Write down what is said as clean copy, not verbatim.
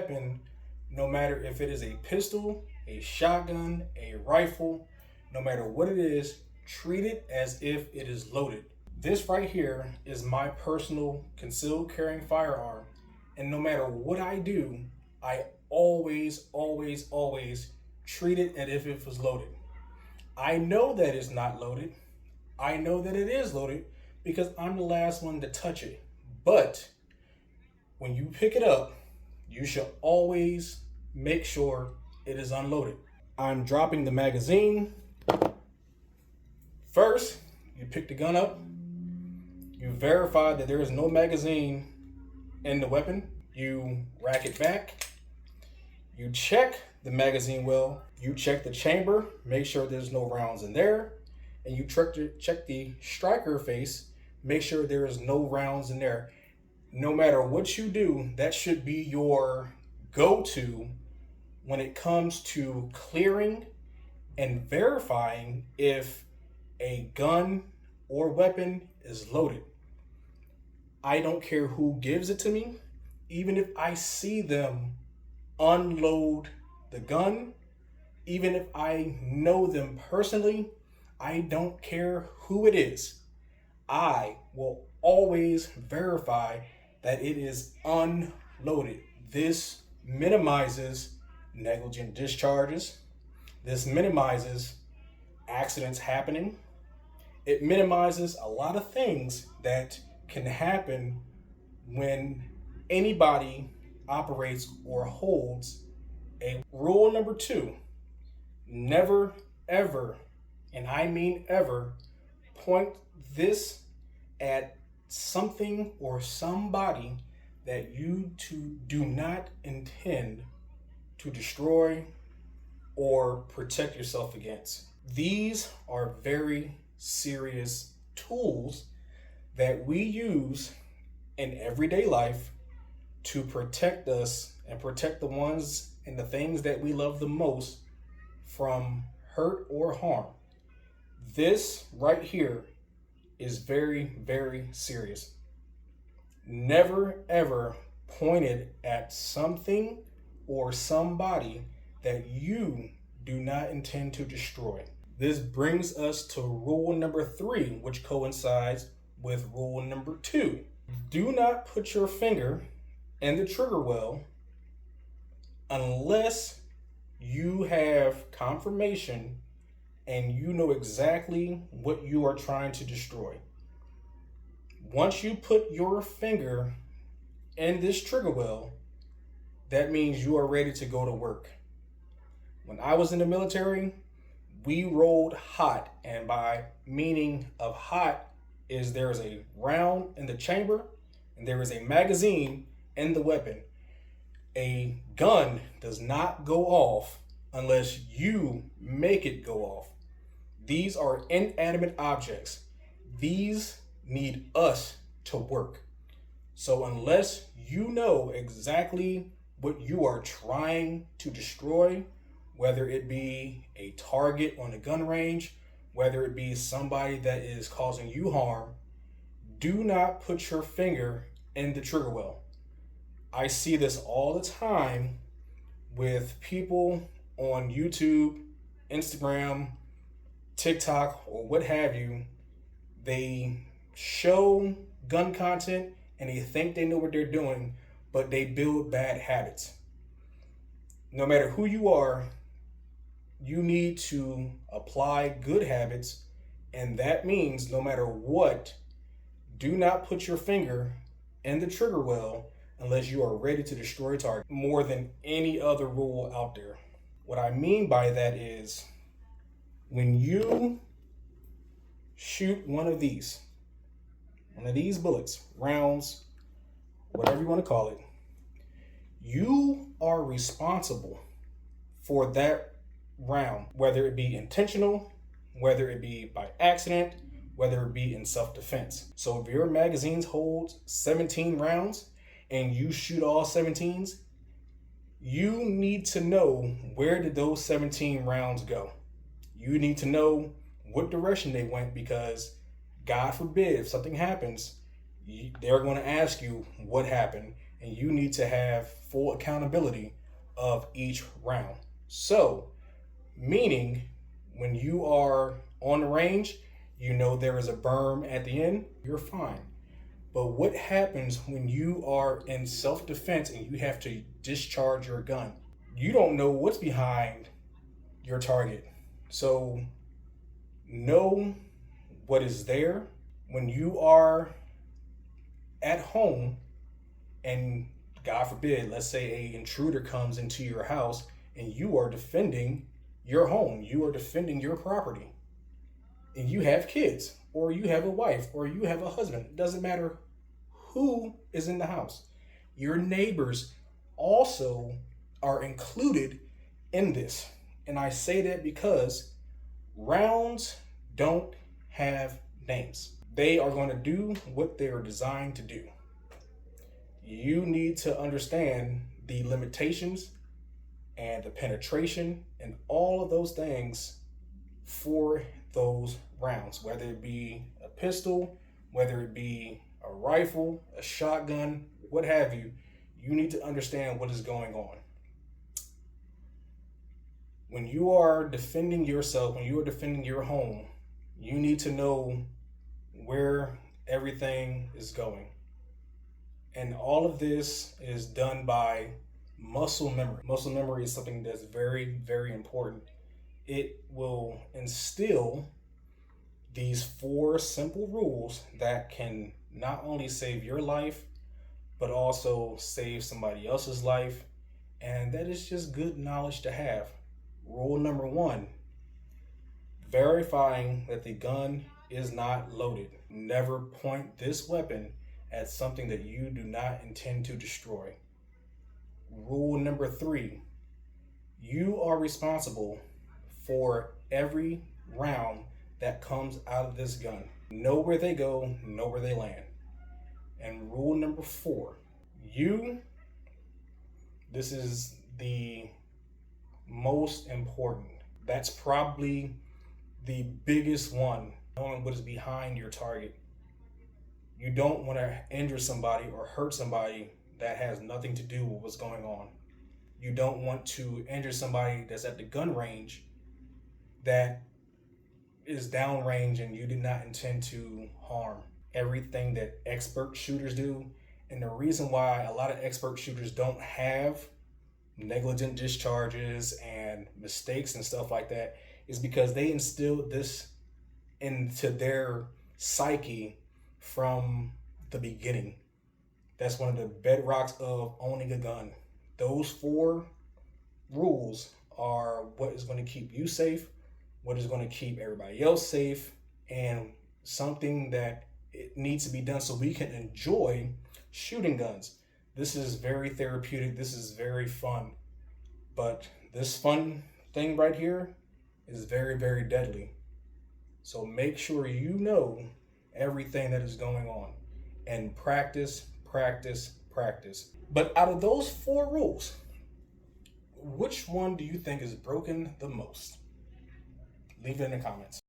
weapon, no matter if it is a pistol, a shotgun, a rifle, no matter what it is, treat it as if it is loaded. This right here is my personal concealed carrying firearm. And no matter what I do, I always treat it as if it was loaded. I know that it's not loaded. I know that it is loaded because I'm the last one to touch it. But when you pick it up, you should always make sure it is unloaded. I'm dropping the magazine. First, you pick the gun up. You verify that there is no magazine in the weapon. You rack it back. You check the magazine well. You check the chamber, make sure there's no rounds in there. And you check the striker face, make sure there is no rounds in there. No matter what you do, that should be your go-to when it comes to clearing and verifying if a gun or weapon is loaded. I don't care who gives it to me, even if I see them unload the gun, even if I know them personally, I don't care who it is. I will always verify that it is unloaded. This minimizes negligent discharges. This minimizes accidents happening. It minimizes a lot of things that can happen when anybody operates or holds a rule number 2. Never, ever, and I mean ever, point this at something or somebody that you do not intend to destroy or protect yourself against. These are very serious tools that we use in everyday life to protect us and protect the ones and the things that we love the most from hurt or harm. This right here is very, very serious. Never ever point it at something or somebody that you do not intend to destroy. This brings us to rule number 3, which coincides with rule number 2. Do not put your finger in the trigger well unless you have confirmation and you know exactly what you are trying to destroy. Once you put your finger in this trigger well, that means you are ready to go to work. When I was in the military, we rolled hot, and by meaning of hot is there is a round in the chamber and there is a magazine in the weapon. A gun does not go off unless you make it go off. These are inanimate objects. These need us to work. So unless you know exactly what you are trying to destroy, whether it be a target on a gun range, whether it be somebody that is causing you harm, do not put your finger in the trigger well. I see this all the time with people on YouTube, Instagram, TikTok, or what have you. They show gun content and they think they know what they're doing, but they build bad habits. No matter who you are, you need to apply good habits, and that means no matter what, do not put your finger in the trigger well unless you are ready to destroy a target more than any other rule out there. What I mean by that is when you shoot one of these bullets, rounds, whatever you want to call it, you are responsible for that round, whether it be intentional, whether it be by accident, whether it be in self-defense. So if your magazines hold 17 rounds and you shoot all 17s, you need to know where did those 17 rounds go. You need to know what direction they went, because God forbid if something happens, they're going to ask you what happened, and you need to have full accountability of each round. So, meaning when you are on the range, you know there is a berm at the end, you're fine. But what happens when you are in self defense and you have to discharge your gun? You don't know what's behind your target. So, know what is there. When you are at home and God forbid, let's say an intruder comes into your house and you are defending your home, you are defending your property, and you have kids, or you have a wife, or you have a husband, it doesn't matter who is in the house. Your neighbors also are included in this. And I say that because rounds don't have names. They are going to do what they are designed to do. You need to understand the limitations and the penetration and all of those things for those rounds, whether it be a pistol, whether it be a rifle, a shotgun, what have you. You need to understand what is going on. When you are defending yourself, when you are defending your home, you need to know where everything is going. And all of this is done by muscle memory. Muscle memory is something that's very, very important. It will instill these 4 simple rules that can not only save your life, but also save somebody else's life. And that is just good knowledge to have. Rule number 1, verifying that the gun is not loaded. Never point this weapon at something that you do not intend to destroy. Rule number 3, you are responsible for every round that comes out of this gun. Know where they go, know where they land. And rule number 4, this is the most important. That's probably the biggest one, knowing what is behind your target. You don't want to injure somebody or hurt somebody that has nothing to do with what's going on. You don't want to injure somebody that's at the gun range that is downrange and you did not intend to harm. Everything that expert shooters do, and the reason why a lot of expert shooters don't have negligent discharges and mistakes and stuff like that is because they instilled this into their psyche from the beginning. That's one of the bedrocks of owning a gun. Those 4 rules are what is going to keep you safe, what is going to keep everybody else safe, and something that it needs to be done so we can enjoy shooting guns. This is very therapeutic. This is very fun. But this fun thing right here is very, very deadly. So make sure you know everything that is going on and practice, practice, practice. But out of those 4 rules, which one do you think is broken the most? Leave it in the comments.